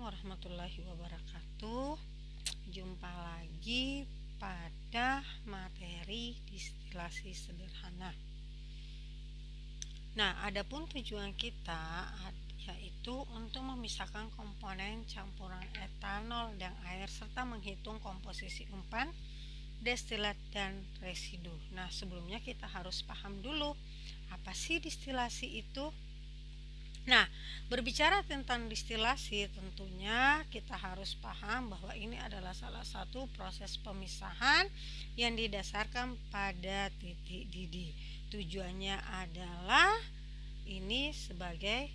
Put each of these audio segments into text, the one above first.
warahmatullahi wabarakatuh. Jumpa lagi pada materi distilasi sederhana. Nah, adapun tujuan kita yaitu untuk memisahkan komponen campuran etanol dan air serta menghitung komposisi umpan, destilat dan residu. Nah, sebelumnya kita harus paham dulu apa sih distilasi itu. Nah, berbicara tentang distilasi, tentunya kita harus paham bahwa ini adalah salah satu proses pemisahan yang didasarkan pada titik didih. Tujuannya adalah ini sebagai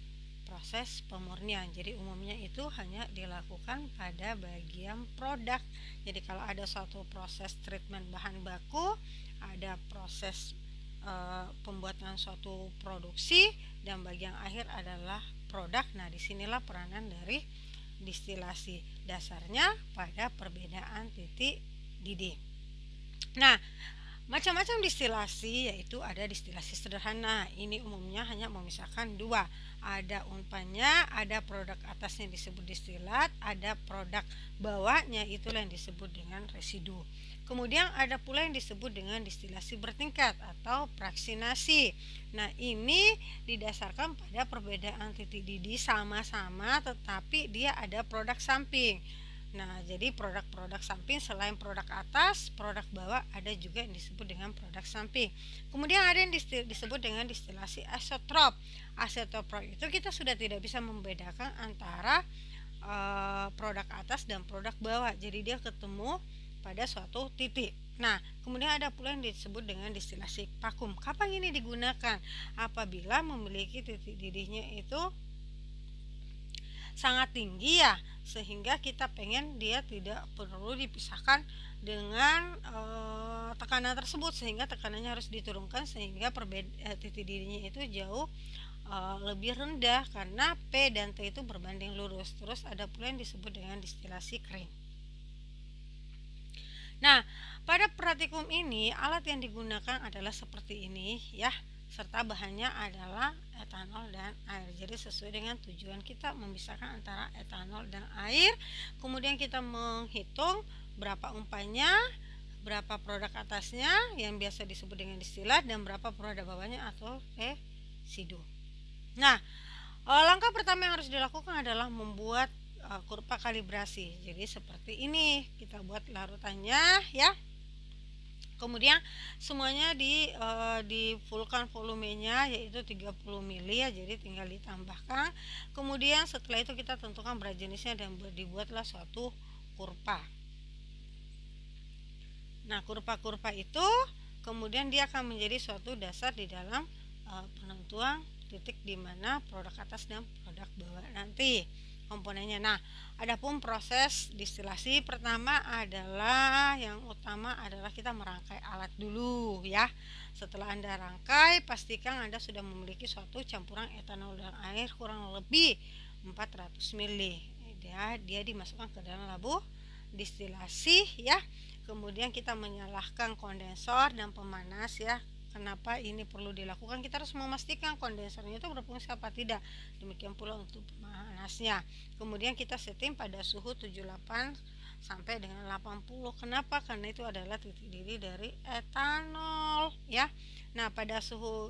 proses pemurnian. Jadi umumnya itu hanya dilakukan pada bagian produk. Jadi kalau ada suatu proses treatment bahan baku, ada proses pembuatan suatu produksi, dan bagian akhir adalah produk. Nah, disinilah peranan dari distilasi. Dasarnya pada perbedaan titik didih. Nah, macam-macam distilasi yaitu ada distilasi sederhana. Ini umumnya hanya memisahkan dua. Ada umpannya, ada produk atasnya disebut distilat, ada produk bawahnya itulah yang disebut dengan residu. Kemudian ada pula yang disebut dengan distilasi bertingkat atau fraksinasi. Nah, ini didasarkan pada perbedaan titik didih sama-sama tetapi dia ada produk samping. Nah, jadi produk-produk samping selain produk atas, produk bawah ada juga yang disebut dengan produk samping. Kemudian ada yang disebut dengan distilasi azeotrop. Azeotrop itu kita sudah tidak bisa membedakan antara produk atas dan produk bawah. Jadi dia ketemu pada suatu titik. Nah, kemudian ada pula yang disebut dengan distilasi vakum. Kapan ini digunakan? Apabila memiliki titik didihnya itu sangat tinggi ya, sehingga kita pengen dia tidak perlu dipisahkan dengan tekanan tersebut, sehingga tekanannya harus diturunkan sehingga titik didihnya itu jauh lebih rendah karena P dan T itu berbanding lurus. Terus ada pula yang disebut dengan distilasi kering. Nah, pada praktikum ini alat yang digunakan adalah seperti ini ya, serta bahannya adalah etanol dan air. Jadi sesuai dengan tujuan kita memisahkan antara etanol dan air. Kemudian kita menghitung berapa umpannya, berapa produk atasnya yang biasa disebut dengan distilat, dan berapa produk bawahnya atau residu. Nah, langkah pertama yang harus dilakukan adalah membuat kurva kalibrasi. Jadi seperti ini kita buat larutannya ya. Kemudian semuanya di fullkan volumenya yaitu 30 ml ya, jadi tinggal ditambahkan. Kemudian setelah itu kita tentukan berat jenisnya dan dibuatlah suatu kurva. Nah, kurva-kurva itu kemudian dia akan menjadi suatu dasar di dalam penentuan titik di mana produk atas dan produk bawah nanti komponennya. Nah, adapun proses distilasi pertama adalah yang utama adalah kita merangkai alat dulu ya. Setelah Anda rangkai, pastikan Anda sudah memiliki suatu campuran etanol dan air kurang lebih 400 ml. Dia dimasukkan ke dalam labu distilasi ya. Kemudian kita menyalakan kondensor dan pemanas ya. Kenapa ini perlu dilakukan? Kita harus memastikan kondensernya itu berfungsi apa tidak. Demikian pula untuk pemanasnya. Kemudian kita setting pada suhu 78 sampai dengan 80. Kenapa? Karena itu adalah titik didih dari etanol ya. Nah, pada suhu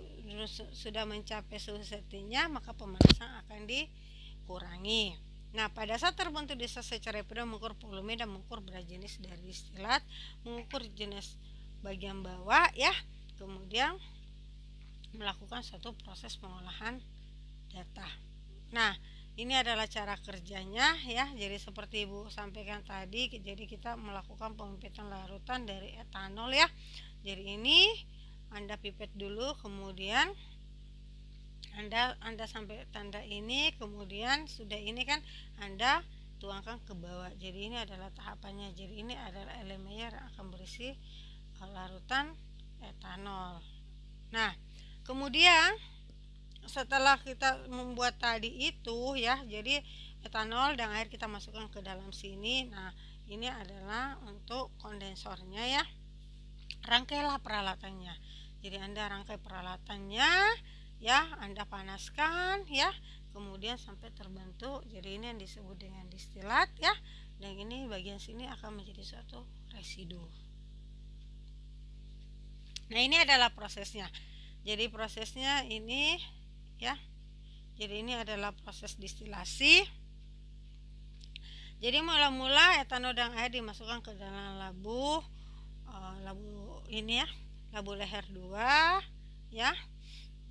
sudah mencapai suhu settingnya, maka pemanasan akan dikurangi. Nah, pada saat terbentuk distilasi secara periode mengukur volume dan mengukur berat jenis dari distilat, mengukur jenis bagian bawah ya. Kemudian melakukan suatu proses pengolahan data. Nah, ini adalah cara kerjanya ya. Jadi seperti Ibu sampaikan tadi, jadi kita melakukan pemipitan larutan dari etanol ya. Jadi ini Anda pipet dulu, kemudian Anda sampai tanda ini, kemudian sudah ini kan Anda tuangkan ke bawah. Jadi ini adalah tahapannya. Jadi ini adalah elemennya yang akan berisi larutan etanol. Nah, kemudian setelah kita membuat tadi itu ya, jadi etanol dan air kita masukkan ke dalam sini. Nah, ini adalah untuk kondensornya ya. Rangkailah peralatannya. Jadi Anda rangkai peralatannya ya, Anda panaskan ya. kemudian sampai terbentuk. Jadi ini yang disebut dengan distilat ya, dan ini bagian sini akan menjadi suatu residu. Nah, ini adalah prosesnya. Jadi prosesnya ini ya. Jadi ini adalah proses distilasi. Jadi mula-mula etanol dan air dimasukkan ke dalam labu ini ya, labu leher 2 ya.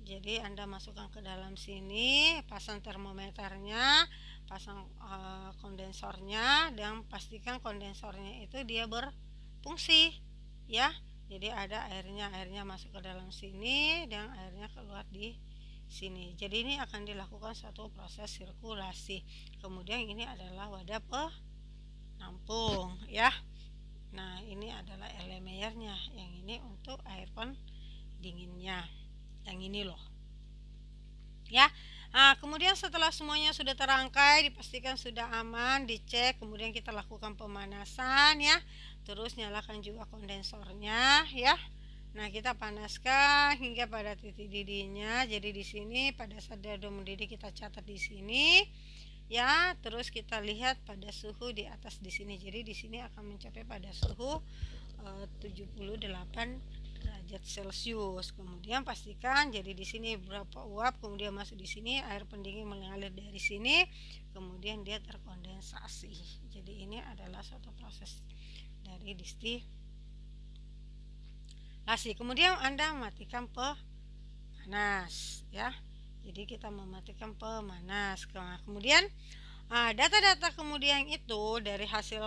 Jadi Anda masukkan ke dalam sini, pasang termometernya, pasang kondensornya, dan pastikan kondensornya itu dia berfungsi ya. Jadi ada airnya masuk ke dalam sini dan airnya keluar di sini. Jadi ini akan dilakukan suatu proses sirkulasi. Kemudian ini adalah wadah penampung ya. Nah, ini adalah Erlenmeyernya. Yang ini untuk air pendinginnya. Yang ini loh. Ya. Nah, kemudian setelah semuanya sudah terangkai, dipastikan sudah aman, dicek, kemudian kita lakukan pemanasan ya. Terus nyalakan juga kondensornya ya. Nah, kita panaskan hingga pada titik didihnya. Jadi di sini pada saat dia sudah mendidih kita catat di sini ya. Terus kita lihat pada suhu di atas di sini. Jadi di sini akan mencapai pada suhu 78 derajat Celcius. Kemudian pastikan jadi di sini berapa uap, kemudian masuk di sini air pendingin mengalir dari sini, kemudian dia terkondensasi. Jadi ini adalah suatu proses dari distilasi. Kemudian Anda matikan pemanas ya. Jadi kita mematikan pemanas. Kemudian data-data kemudian itu dari hasil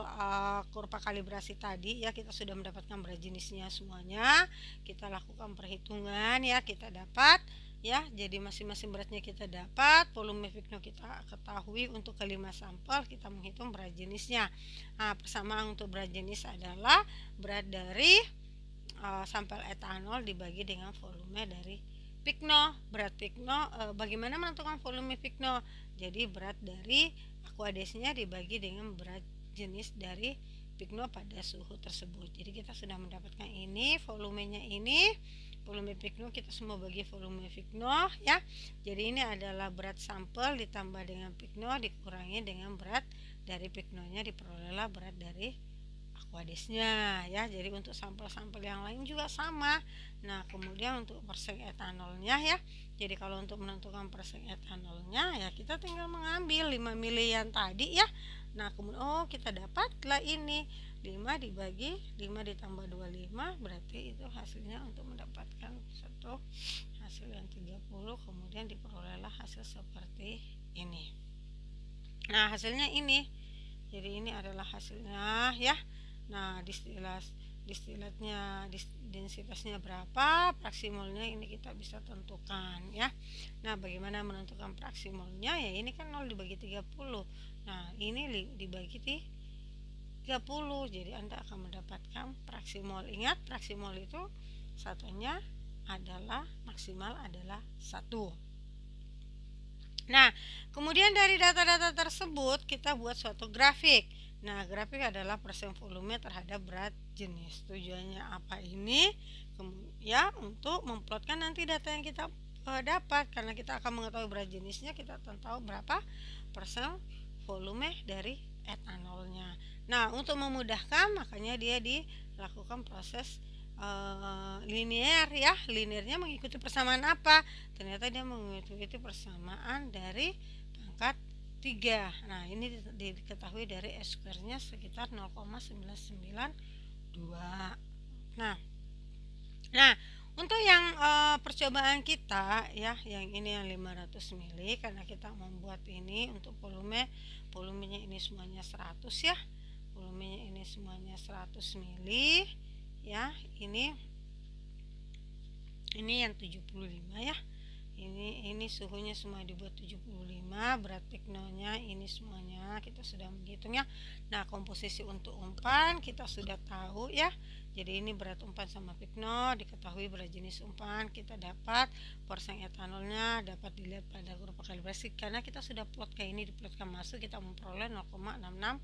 kurva kalibrasi tadi ya, kita sudah mendapatkan berat jenisnya semuanya. Kita lakukan perhitungan ya, kita dapat ya. Jadi masing-masing beratnya kita dapat, volume Vigno kita ketahui. Untuk kelima sampel kita menghitung berat jenisnya. Persamaan untuk berat jenis adalah berat dari sampel etanol dibagi dengan volume dari Vigno. Berat Vigno, bagaimana menentukan volume Vigno? Jadi berat dari aquadesnya dibagi dengan berat jenis dari Vigno pada suhu tersebut. Jadi kita sudah mendapatkan ini, volumenya ini, volume Vigno kita semua bagi volume Vigno ya. Jadi ini adalah berat sampel ditambah dengan Vigno dikurangi dengan berat dari Vignonya, diperolehlah berat dari aquadesnya ya. Jadi untuk sampel-sampel yang lain juga sama. Nah, kemudian untuk persen etanolnya ya. Jadi kalau untuk menentukan persen etanolnya ya kita tinggal mengambil 5 mili yang tadi ya. Nah, kemudian kita dapatlah ini 5 dibagi 5 ditambah 25, berarti itu hasilnya untuk mendapatkan satu hasil yang 30, kemudian diperolehlah hasil seperti ini. Nah, hasilnya ini. Jadi ini adalah hasilnya ya. Nah, distilatnya densitasnya berapa, praksimolnya ini kita bisa tentukan ya. Nah, bagaimana menentukan praksimolnya? Ya ini kan 0 dibagi 30. Nah, ini dibagi 30. Jadi Anda akan mendapatkan praksimol. Ingat, praksimol itu satunya adalah maksimal adalah 1. Nah, kemudian dari data-data tersebut kita buat suatu grafik. Nah, grafik adalah persen volume terhadap berat jenis. Tujuannya apa ini? Ya, untuk memplotkan nanti data yang kita dapat. Karena kita akan mengetahui berat jenisnya, kita tahu berapa persen volume dari etanolnya. Nah, untuk memudahkan makanya dia dilakukan proses linear ya. Linearnya mengikuti persamaan apa? Ternyata dia mengikuti persamaan dari pangkat 3. Nah, ini diketahui dari S-square-nya sekitar 0,992. Nah, untuk yang percobaan kita ya, yang ini yang 500 mili, karena kita membuat ini untuk volumenya ini semuanya 100 ya. Volumenya ini semuanya 100 mili ya. Ini yang 75 ya. Ini suhunya semua dibuat 75, berat Vignonya ini semuanya kita sudah menghitungnya. Nah, komposisi untuk umpan kita sudah tahu ya. Jadi ini berat umpan sama Vigno, diketahui berat jenis umpan, kita dapat persen etanolnya dapat dilihat pada kurva kalibrasi karena kita sudah plot kayak ini, diplotkan masuk kita memperoleh 0,66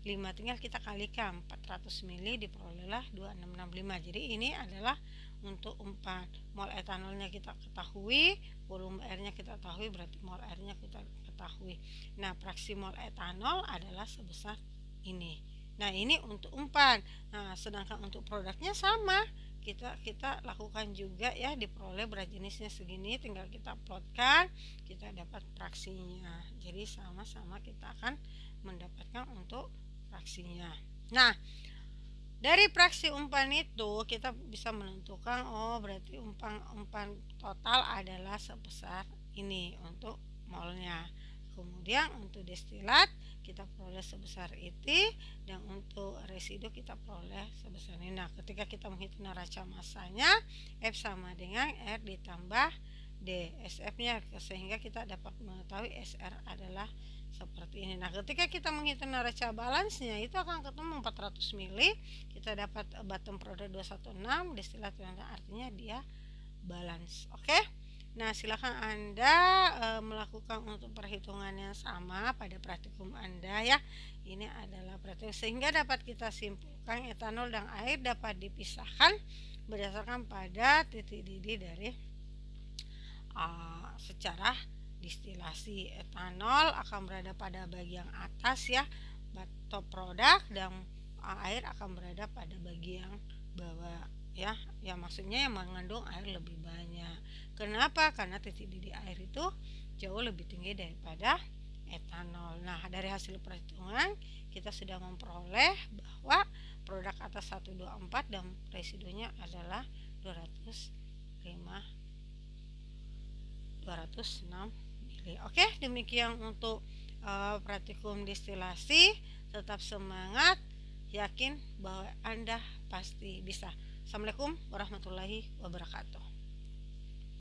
5, tinggal kita kalikan 400 ml diperolehlah 2665. Jadi ini adalah untuk umpan. Mol etanolnya kita ketahui, volume airnya kita ketahui, berarti mol airnya kita ketahui. Nah, fraksi mol etanol adalah sebesar ini. Nah, ini untuk umpan. Nah, sedangkan untuk produknya sama, kita lakukan juga ya, diperoleh berat jenisnya segini, tinggal kita plotkan, kita dapat fraksinya. Jadi sama-sama kita akan mendapatkan untuk fraksinya. Nah, dari fraksi umpan itu kita bisa menentukan, oh berarti umpan total adalah sebesar ini untuk molnya. Kemudian untuk destilat kita peroleh sebesar itu, dan untuk residu kita peroleh sebesar ini. Nah, ketika kita menghitung neraca massanya, F sama dengan R ditambah D, SF-nya, sehingga kita dapat mengetahui SR adalah seperti ini. Nah, ketika kita menghitung neraca balance-nya itu akan ketemu 400 ml, kita dapat bottom product 216, destilat, artinya dia balance. Oke. Nah, silakan Anda melakukan untuk perhitungan yang sama pada praktikum Anda ya. Ini adalah praktikum, sehingga dapat kita simpulkan etanol dan air dapat dipisahkan berdasarkan pada titik didih dari secara distilasi. Etanol akan berada pada bagian atas ya, top produk, dan air akan berada pada bagian bawah ya. Ya, maksudnya yang mengandung air lebih banyak. Kenapa? Karena titik didih air itu jauh lebih tinggi daripada etanol. Nah, dari hasil perhitungan kita sudah memperoleh bahwa produk atas 124 dan residunya adalah 206 mili. Oke, demikian untuk praktikum distilasi. Tetap semangat, yakin bahwa Anda pasti bisa. Assalamualaikum warahmatullahi wabarakatuh.